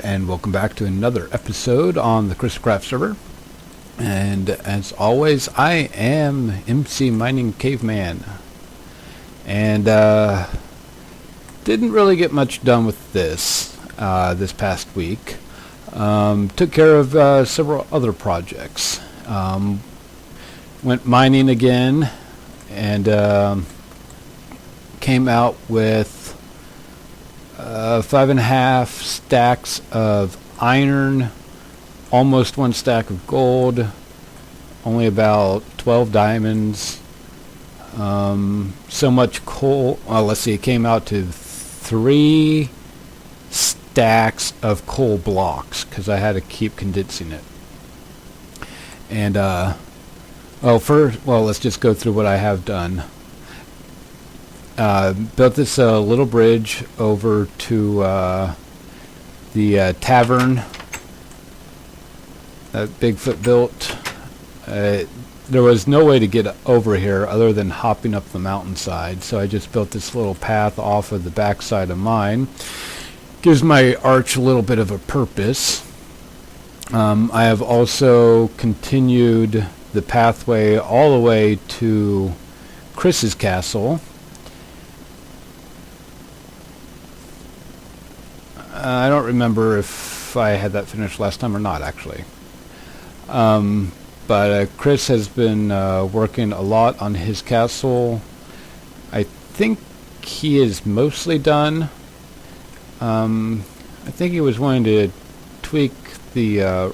and welcome back to another episode on the CrissCraft server. And as always, I am MCMiningCaveman, and didn't really get much done with this past week. Took care of several other projects. Went mining again, and came out with 5.5 stacks of iron, almost 1 stack of gold, only about 12 diamonds, so much coal. Well, let's see, it came out to 3 stacks of coal blocks because I had to keep condensing it. And let's just go through what I have done. Built this little bridge over to the tavern that Bigfoot built. There was no way to get over here other than hopping up the mountainside, so I just built this little path off of the backside of mine. Gives my arch a little bit of a purpose. I have also continued the pathway all the way to Chris's castle. I don't remember if I had that finished last time or not, actually. But Chris has been working a lot on his castle. I think he is mostly done. I think he was wanting to tweak the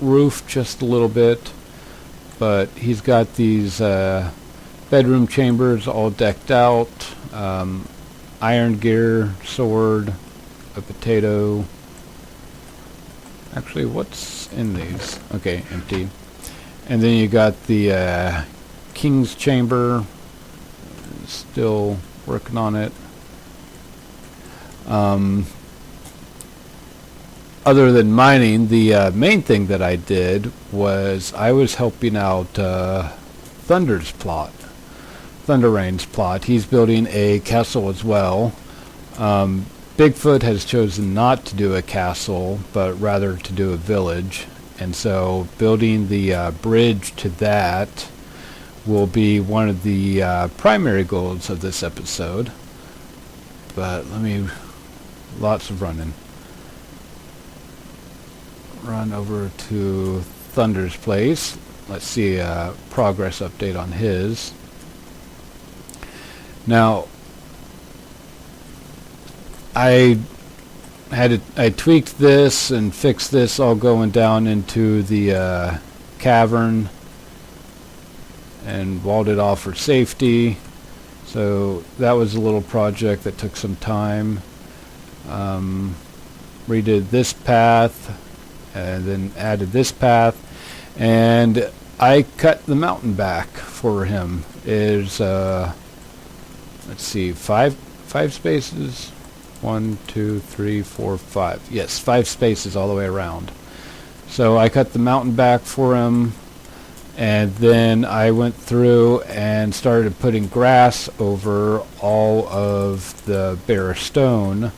roof just a little bit, but he's got these bedroom chambers all decked out, iron gear, sword, a potato. Actually, what's in these? Okay, empty. And then you got the king's chamber. Still working on it. Other than mining, the main thing that I did was I was helping out Thunder Rain's plot. He's building a castle as well. Bigfoot has chosen not to do a castle, but rather to do a village. And so building the bridge to that will be one of the primary goals of this episode. But lots of running. Run over to Thunder's place. Let's see a progress update on his. Now, I tweaked this and fixed this all going down into the cavern and walled it off for safety. So that was a little project that took some time. Redid this path and then added this path, and I cut the mountain back for him. Is let's see, five spaces. 1, 2, 3, 4, 5. Yes, 5 spaces all the way around. So I cut the mountain back for him, and then I went through and started putting grass over all of the bare stone,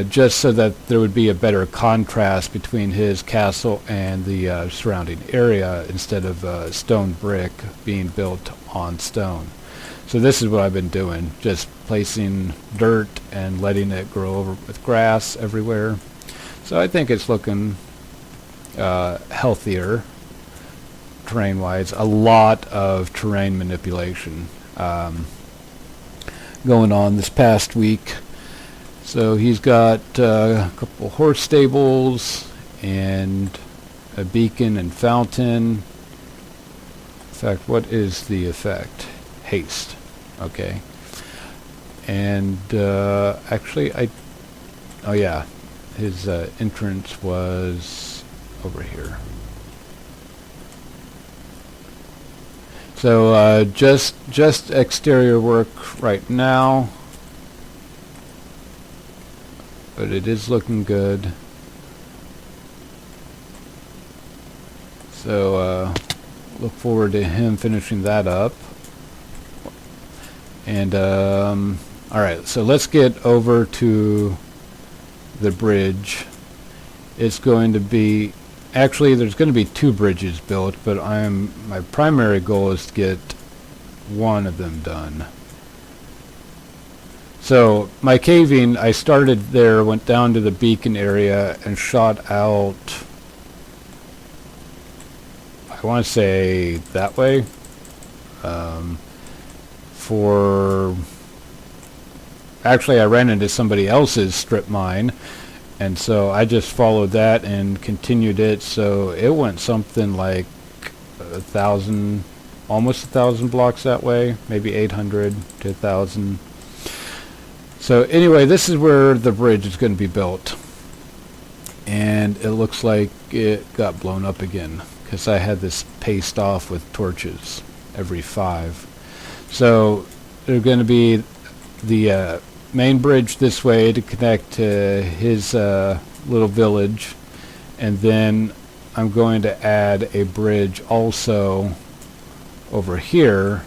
just so that there would be a better contrast between his castle and the surrounding area, instead of stone brick being built on stone. So this is what I've been doing, just placing dirt and letting it grow over with grass everywhere. So I think it's looking healthier terrain-wise. A lot of terrain manipulation going on this past week. So he's got a couple horse stables and a beacon and fountain. In fact, what is the effect? Haste. Okay. And actually, oh yeah, his entrance was over here. So just exterior work right now, but it is looking good. So look forward to him finishing that up. And alright, so let's get over to the bridge. It's going to be, actually there's going to be 2 bridges built, but my primary goal is to get one of them done. So my caving, I started there, went down to the beacon area and shot out, I want to say that way, actually I ran into somebody else's strip mine, and so I just followed that and continued it, so it went something like 1,000, almost 1,000 blocks that way, maybe 800 to 1,000. So anyway, this is where the bridge is going to be built, and it looks like it got blown up again because I had this paced off with torches every 5. So there's going to be the main bridge this way to connect to his little village, and then I'm going to add a bridge also over here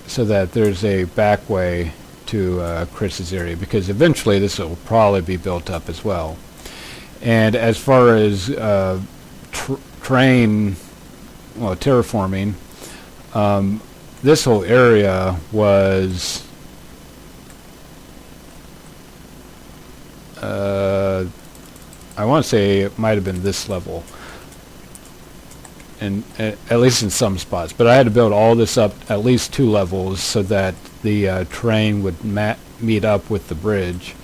so that there's a back way to Chris's area, because eventually this will probably be built up as well. And as far as terraforming, this whole area was I want to say it might have been this level, and at least in some spots, but I had to build all this up at least 2 levels so that the terrain would meet up with the bridge.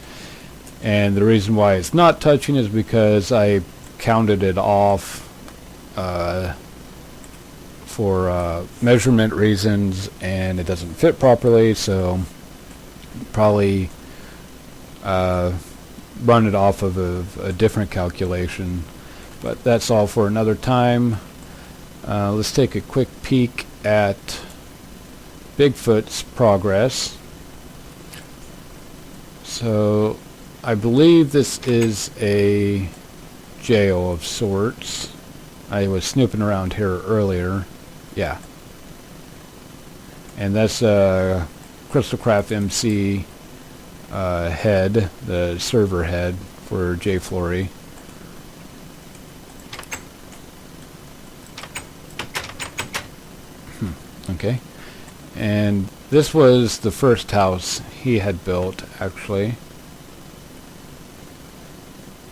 And the reason why it's not touching is because I counted it off for measurement reasons, and it doesn't fit properly, so probably run it off of a different calculation. But that's all for another time. Let's take a quick peek at Bigfoot's progress. So I believe this is a jail of sorts. I was snooping around here earlier. Yeah. And that's Crystalcraft MC head, the server head for J Flory. Okay. And this was the first house he had built, actually.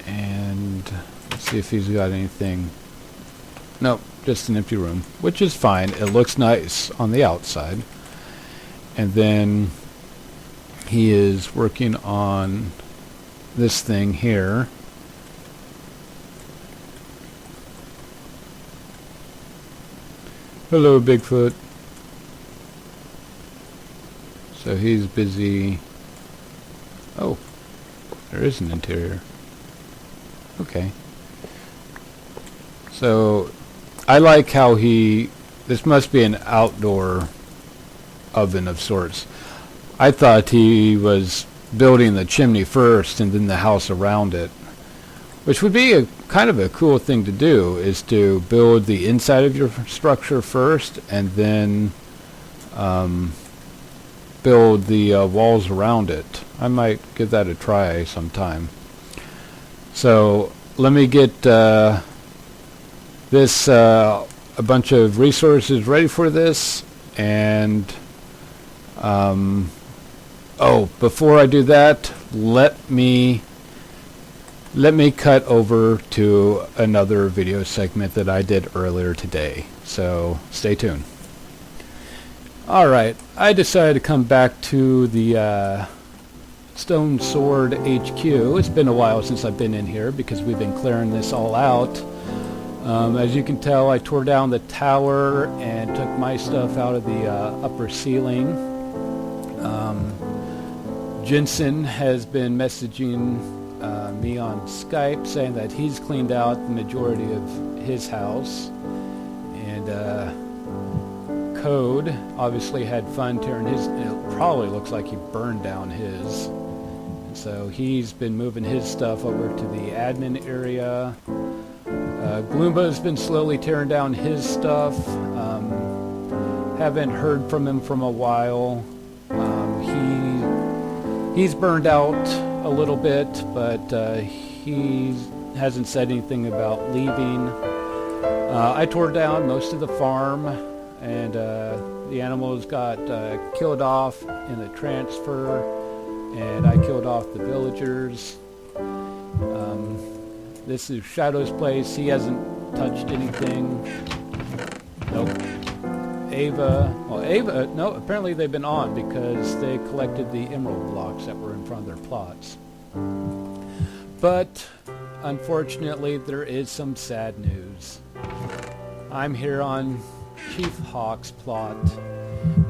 And let's see if he's got anything. Nope, just an empty room, which is fine. It looks nice on the outside. And then he is working on this thing here. Hello, Bigfoot. So he's busy. Oh, there is an interior. Okay. So I like how this must be an outdoor oven of sorts. I thought he was building the chimney first and then the house around it, which would be a kind of a cool thing to do, is to build the inside of your structure first and then build the walls around it. I might give that a try sometime. So let me get this a bunch of resources ready for this, and oh, before I do that, let me cut over to another video segment that I did earlier today. So stay tuned. Alright, I decided to come back to the Stone Sword HQ. It's been a while since I've been in here because we've been clearing this all out. As you can tell, I tore down the tower and took my stuff out of the upper ceiling. Jensen has been messaging me on Skype saying that he's cleaned out the majority of his house, and Code obviously had fun tearing his. It probably looks like he burned down his, and so he's been moving his stuff over to the admin area. Gluumba has been slowly tearing down his stuff. Haven't heard from him from a while. He's burned out a little bit, but he hasn't said anything about leaving. I tore down most of the farm, and the animals got killed off in the transfer, and I killed off the villagers. This is Shadow's place. He hasn't touched anything. Nope. No, apparently they've been on because they collected the emerald blocks that were in front of their plots. But unfortunately, there is some sad news. I'm here on Chief Hawk's plot,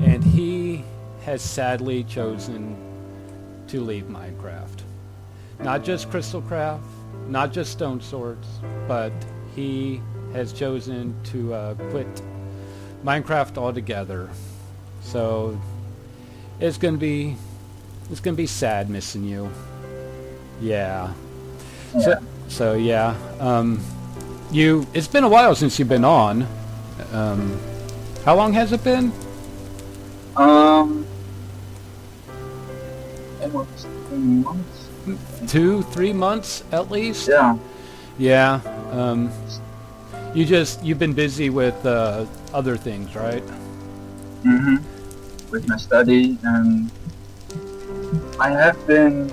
and he has sadly chosen to leave Minecraft. Not just Crystalcraft, not just Stone Swords, but he has chosen to quit Minecraft altogether. So it's gonna be sad missing you. Yeah. So yeah. It's been a while since you've been on. How long has it been? Almost 3 months. 2-3 months at least? Yeah. Yeah. You've been busy with other things, right? Mm-hmm. With my study, and I have been.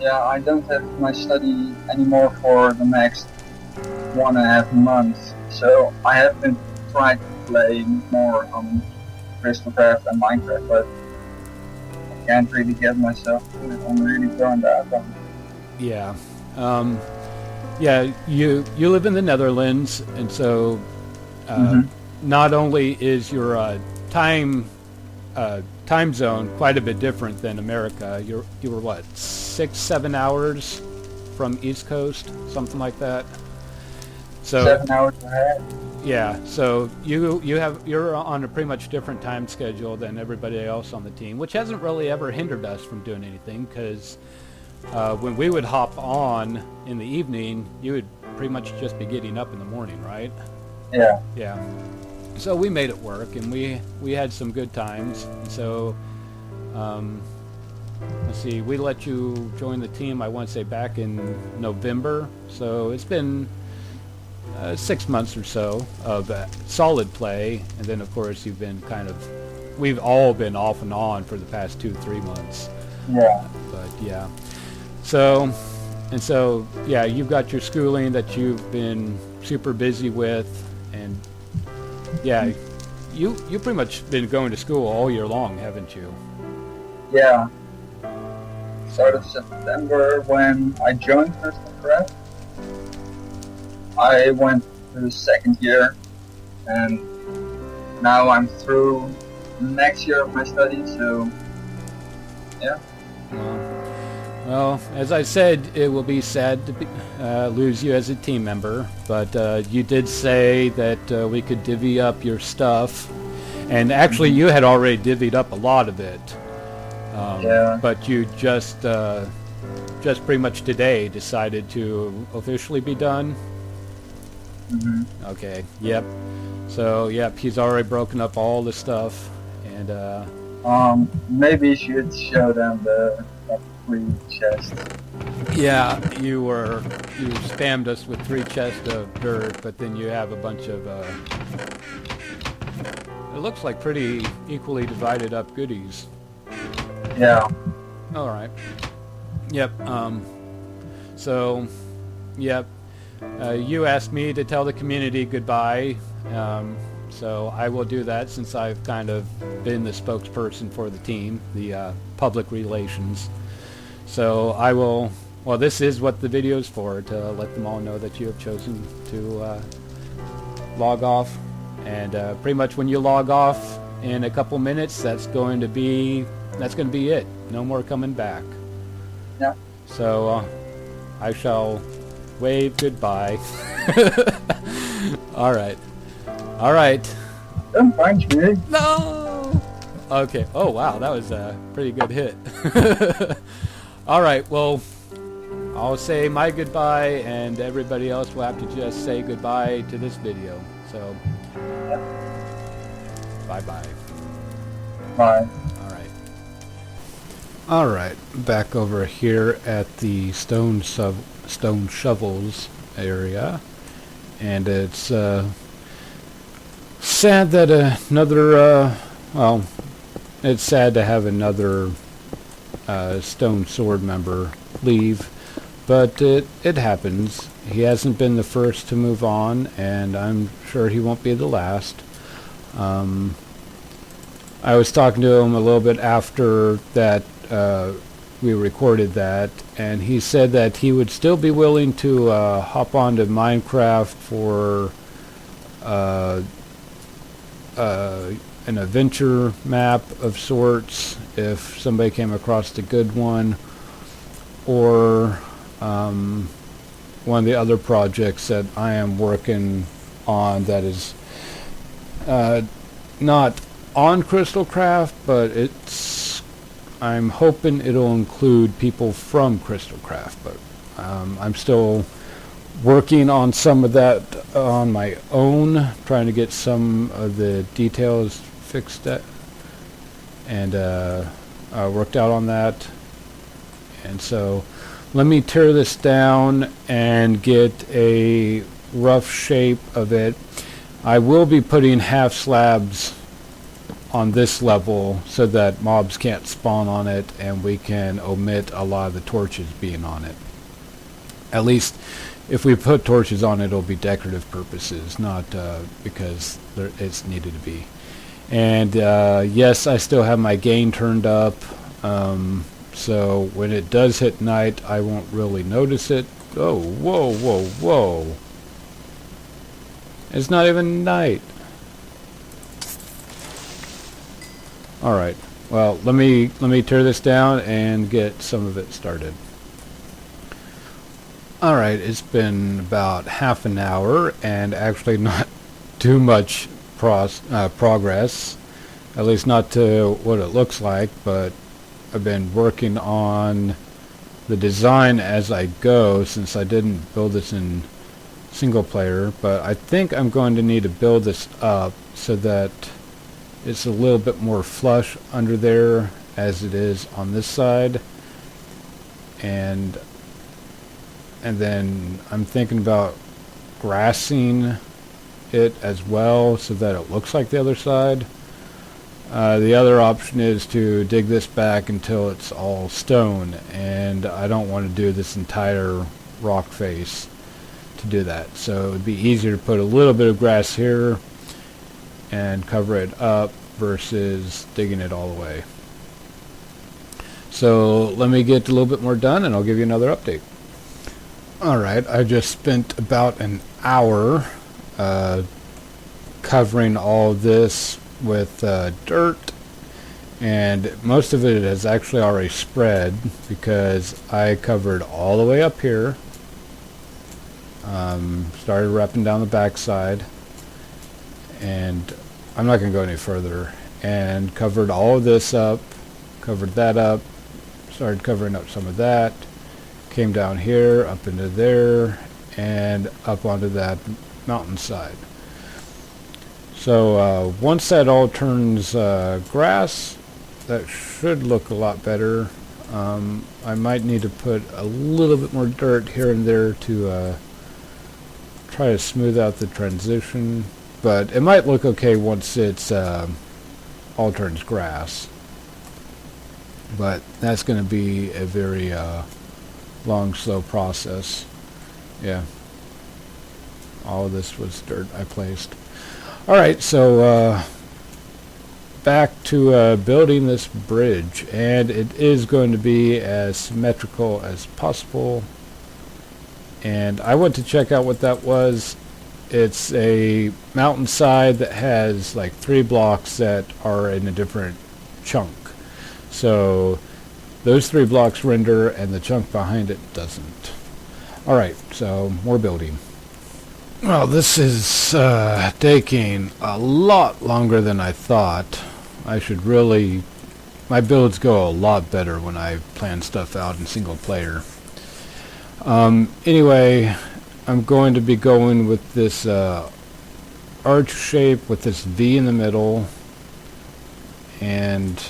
Yeah, I don't have my study anymore for the next 1.5 months, so I have been trying to play more on Crystalcraft and Minecraft, but I can't really get myself to it. I'm really burned out on it. Yeah. Yeah, you live in the Netherlands, and so not only is your time zone quite a bit different than America. You were what, 6-7 hours from East Coast, something like that. So 7 hours ahead. yeah, so you're on a pretty much different time schedule than everybody else on the team, which hasn't really ever hindered us from doing anything, because when we would hop on in the evening, you would pretty much just be getting up in the morning, right? Yeah. Yeah. So we made it work, and we had some good times. And so, let's see, we let you join the team, I want to say, back in November. So it's been 6 months or so of solid play, and then of course we've all been off and on for the past 2-3 months. Yeah. But yeah. So yeah, you've got your schooling that you've been super busy with, and yeah, you pretty much been going to school all year long, haven't you? Yeah. Start of September, when I joined Crystalcraft, I went to the second year, and now I'm through next year of my studies, so yeah. Well, as I said, it will be sad to lose you as a team member, but you did say that we could divvy up your stuff, and actually you had already divvied up a lot of it. Yeah. But you just pretty much today decided to officially be done? Mm-hmm. Okay, yep. So, yep, he's already broken up all the stuff, and maybe you should show them the free chest. yeah, you spammed us with 3 chests of dirt, but then you have a bunch of it looks like pretty equally divided up goodies. Yeah. All right. Yep. So, yep. You asked me to tell the community goodbye, so I will do that, since I've kind of been the spokesperson for the team, the public relations. So I will. Well, this is what the video is for, to let them all know that you have chosen to log off, and pretty much when you log off in a couple minutes, that's going to be it. No more coming back. Yeah. So I shall wave goodbye. All right. Don't punch me. No. Okay. Oh wow, that was a pretty good hit. All right. Well, I'll say my goodbye, and everybody else will have to just say goodbye to this video. So, bye-bye. Bye. All right. Alright, back over here at the StoneShovels area, and it's sad that well, it's sad to have another Stone Sword member leave, but it happens. He hasn't been the first to move on, and I'm sure he won't be the last. I was talking to him a little bit after that we recorded that, and he said that he would still be willing to hop onto Minecraft for an adventure map of sorts if somebody came across the good one, or one of the other projects that I am working on that is not on Crystalcraft, but I'm hoping it'll include people from Crystalcraft, but I'm still working on some of that on my own, trying to get some of the details fixed and worked out on that. And so let me tear this down and get a rough shape of it. I will be putting half slabs on this level so that mobs can't spawn on it, and we can omit a lot of the torches being on it. At least if we put torches on it, it'll be decorative purposes, not because it's needed to be. And yes, I still have my gain turned up, so when it does hit night, I won't really notice it. Oh, whoa, whoa, whoa. It's not even night. Alright, well, let me tear this down and get some of it started. Alright, it's been about half an hour, and actually not too much progress, at least not to what it looks like, but I've been working on the design as I go, since I didn't build this in single player, but I think I'm going to need to build this up so that it's a little bit more flush under there as it is on this side, and then I'm thinking about grassing it as well so that it looks like the other side. The other option is to dig this back until it's all stone, and I don't want to do this entire rock face to do that, so it would be easier to put a little bit of grass here and cover it up versus digging it all the way. So let me get a little bit more done and I'll give you another update. Alright, I just spent about an hour covering all this with dirt, and most of it has actually already spread because I covered all the way up here, started wrapping down the backside, and I'm not going to go any further, and covered all of this up, covered that up, started covering up some of that, came down here, up into there, and up onto that mountainside. So once that all turns grass, that should look a lot better. I might need to put a little bit more dirt here and there to try to smooth out the transition, but it might look okay once it's all turns grass. But that's going to be a very long, slow process. Yeah. All of this was dirt I placed. Alright, so back to building this bridge, and it is going to be as symmetrical as possible. And I went to check out what that was. It's a mountainside that has like 3 blocks that are in a different chunk. So those 3 blocks render and the chunk behind it doesn't. Alright, so more building. Well, this is taking a lot longer than I thought. I should really... my builds go a lot better when I plan stuff out in single player. Anyway, I'm going to be going with this arch shape with this V in the middle, and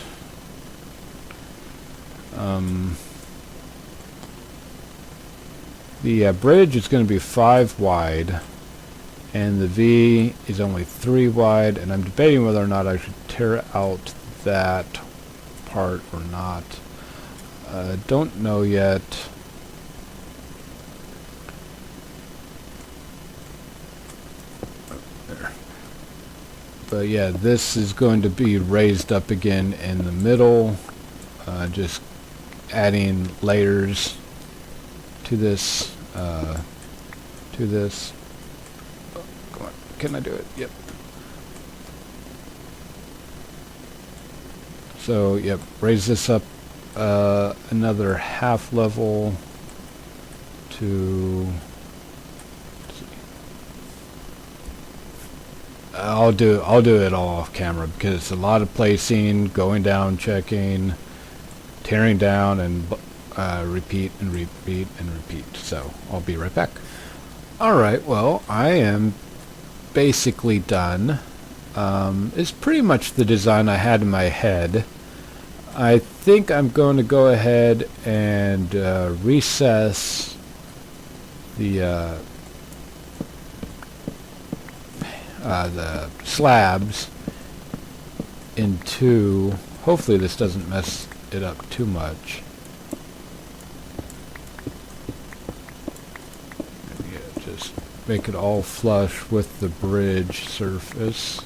The bridge is going to be 5 wide, and the V is only 3 wide, and I'm debating whether or not I should tear out that part or not. Don't know yet. There. But yeah, this is going to be raised up again in the middle, just adding layers to this. Oh, come on, can I do it? Yep. So, yep, raise this up another half level to... I'll do it all off camera because it's a lot of placing, going down, checking, tearing down, and repeat and repeat and repeat. So I'll be right back. Alright, well, I am basically done. It's pretty much the design I had in my head. I think I'm going to go ahead and recess the slabs into, hopefully this doesn't mess it up too much. Yeah, just make it all flush with the bridge surface.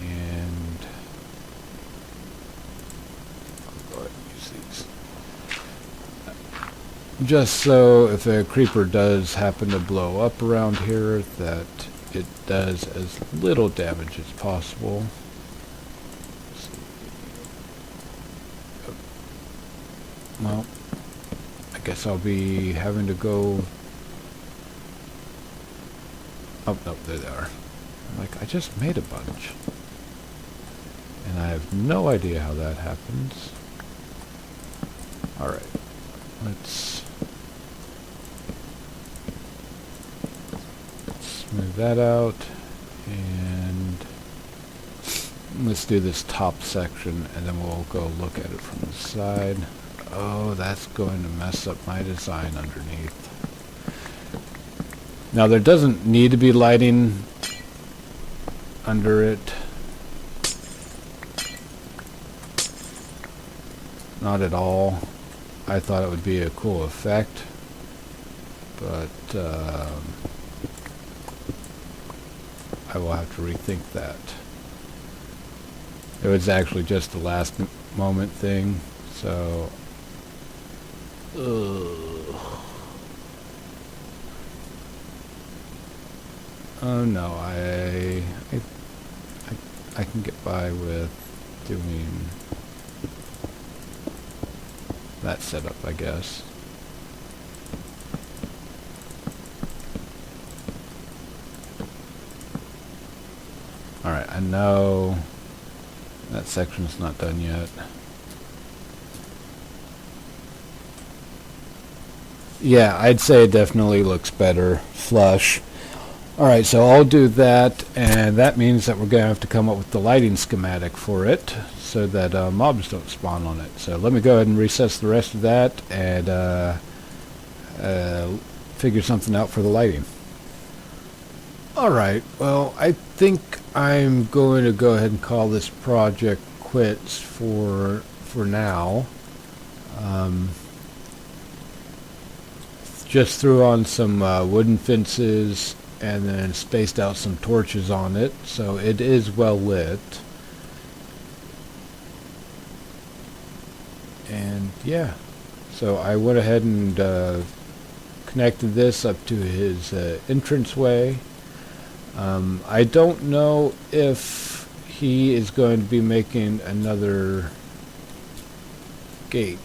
And I'll go ahead and use these. Just so if a creeper does happen to blow up around here, that it does as little damage as possible. Well, I guess I'll be having to go... Oh, no, there they are. Like, I just made a bunch. And I have no idea how that happens. Alright, let's smooth that out, and let's do this top section, and then we'll go look at it from the side. Oh, that's going to mess up my design underneath. Now, there doesn't need to be lighting under it. Not at all. I thought it would be a cool effect, but I will have to rethink that. It was actually just a last moment thing, so... Oh no, I can get by with doing that setup, I guess. Alright, I know that section's not done yet. Yeah, I'd say it definitely looks better flush. Alright, so I'll do that, and that means that we're going to have to come up with the lighting schematic for it so that mobs don't spawn on it. So let me go ahead and recess the rest of that and figure something out for the lighting. Alright, well, I think I'm going to go ahead and call this project quits for now. Just threw on some wooden fences and then spaced out some torches on it, so it is well lit. And yeah, so I went ahead and connected this up to his entranceway. I don't know if he is going to be making another gate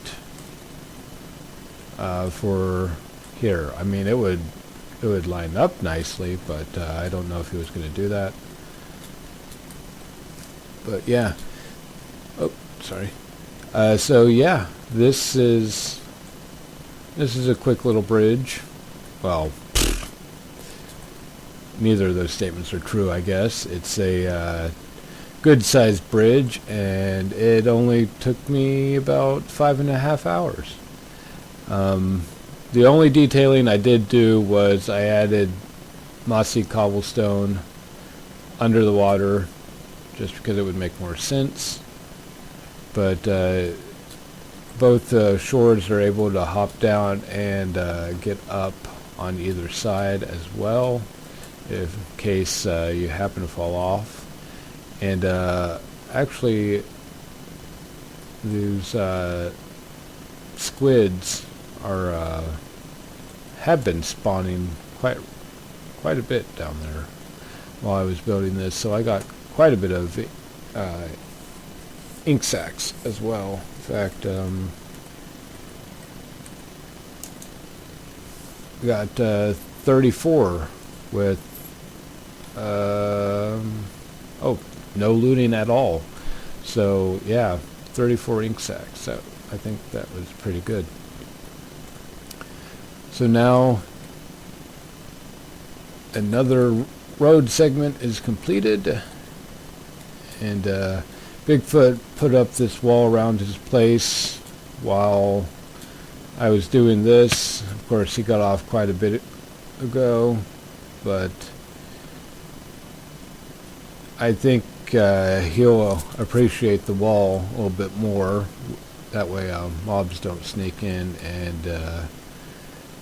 for here. I mean, it would line up nicely, but I don't know if he was going to do that. But yeah. Oh, sorry. So yeah, this is a quick little bridge. Well, neither of those statements are true, I guess. It's a good sized bridge, and it only took me about 5.5 hours. The only detailing I did do was I added mossy cobblestone under the water just because it would make more sense. But both shores are able to hop down and get up on either side as well, in case you happen to fall off. And actually, these squids are have been spawning quite a bit down there while I was building this. So I got quite a bit of ink sacs as well. In fact, got 34 with oh, no looting at all. So yeah, 34 ink sacs. So I think that was pretty good. So now another road segment is completed, and Bigfoot put up this wall around his place while I was doing this. Of course, he got off quite a bit ago, but I think he'll appreciate the wall a little bit more. That way mobs don't sneak in and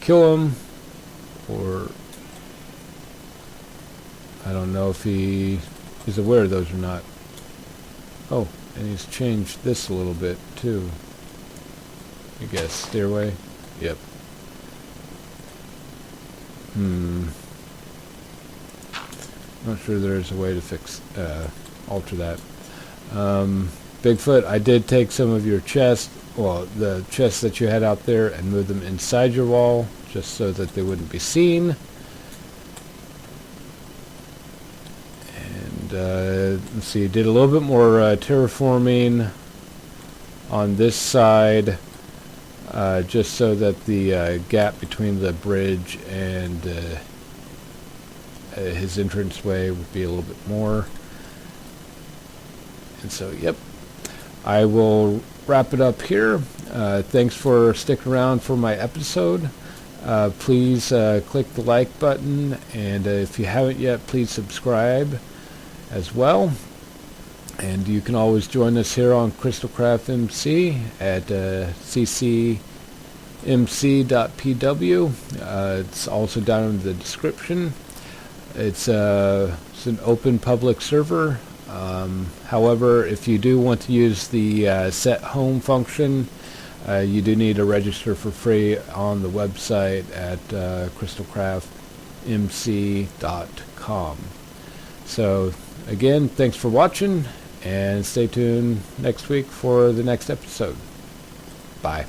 kill him, or I don't know if he is aware of those or not. Oh, and he's changed this a little bit too. I guess stairway. Yep. Not sure there's a way to fix alter that. Bigfoot, I did take some of your chests, well, the chests that you had out there, and move them inside your wall just so that they wouldn't be seen. Let's see, did a little bit more terraforming on this side, just so that the gap between the bridge and his entranceway would be a little bit more. And so, yep, I will wrap it up here. Thanks for sticking around for my episode. Please click the like button, and if you haven't yet, please subscribe as well. And you can always join us here on Crystalcraft MC at CCMC.pw. It's also down in the description. It's an open public server. However, if you do want to use the set home function, you do need to register for free on the website at crystalcraftmc.com. So again, thanks for watching, and stay tuned next week for the next episode. Bye.